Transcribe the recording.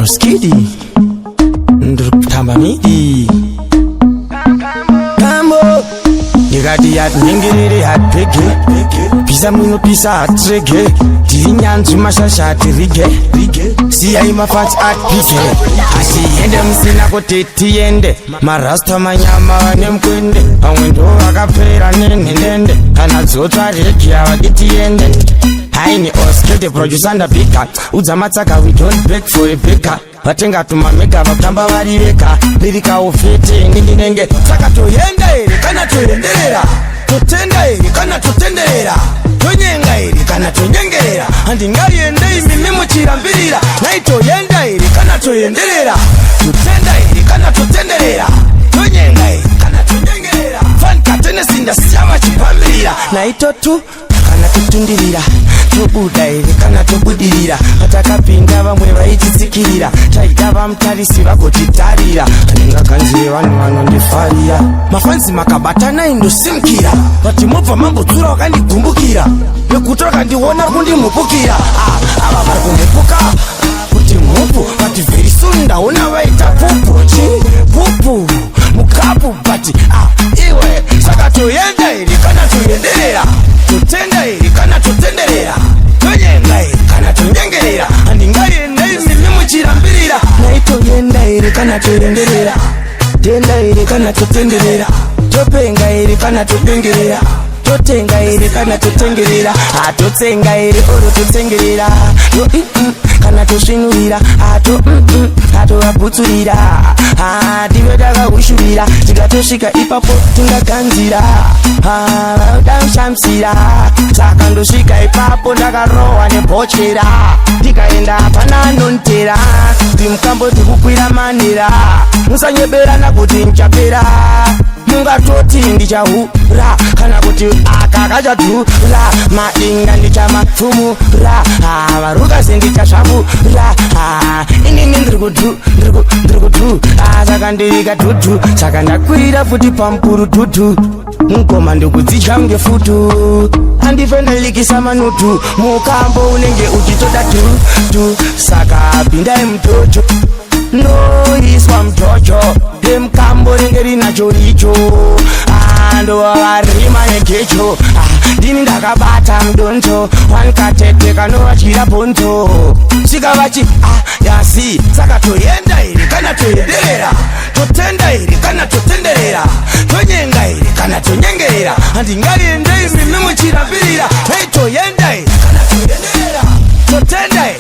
Skidi Ndrukutamba midi Kambo Nikati yati nyingiriri hatpege Pisa mwino pisa hatrege Tiri nyanzu mashasha hatirige Siya ima fans atpike Ati yende msina kote tiyende Marasta manyama wane mkwende Awendo wakapera nene Kana zota reki ya waditi yende Haini Oskidi producer ndapika Udzamatsaka we don't beg for a baker Vatenga tumamega vakamba variveka Lirika ufiti nindinenge Saka toyenda iri kana toyenderera Totenda iri kana totenderera Tonyenga iri kana tonyengerera Andingayende imimi muchirambirira Naitoyenda iri kana toyenderera Totenda iri kana totenderera Tonyenga iri kana tonyengerera Fan katene sinda siyama chipambirira Naito tu kana tutundirira Tobuda iri kana tobudirira Atakapinda vamwe vaititsikirira Taita vamutarisi vagotitarira Anenga kanzire vanhu vanondifarira Mafanzi makabatana indosimukira Vati mobva mambodzura wakandigumbukira Yekuti wakandiona kundimupukira Ava vari kumupuka kuti mupu Vati very soon ndaona vaita pupu Pupu mukapu Vati iwe Saka toyenda iri kana toyenderera Totenda iri kana totenderera Tonyenga iri kana tonyengerera Andingayenda imimi muchirambirira Naitoyenda iri kana toyenderera Tenda iri kana totenderera Topenga iri kana topengerera Totenga iri kana totengerera Totsenga iri oro totengerera Kana tosvinurira Ato vabutsurira Tive takaushurira Tikatosvika ipapo tingaganzira Daushamsira Saka ndosvika ipapo ndakarohwa nebhochera Tikaenda hapana anontera Timukambo tikukwira manera Musanyeberana kuti nchapera Mungatoti ndichahura Kana kuti aka kachadhura Madinga ndichamapfumura Varukazi ndichasvabura Inini ndirikudhu Saka ndirika dhudhu Saka ndakwira futi pamukuru dhudhu Mukoma ndikudzidya ngefutu Andife ndalikisa manutu Mukambo unenge uchitoda tu Saka pindai mutocho Noiswa mtocho Mukambo ringe rinacho richo Ando varima negecho Ndini ndakabata mdonto Wankatete kanovachira bonto Sika vachi yasi Saka toyenda iri kana toyenderera Totenda iri kana totenderera Tonyenga iri kana tonyengerera Andingayende imimi muchirambirira Hey toyenda iri kana toyenderera Totenda iri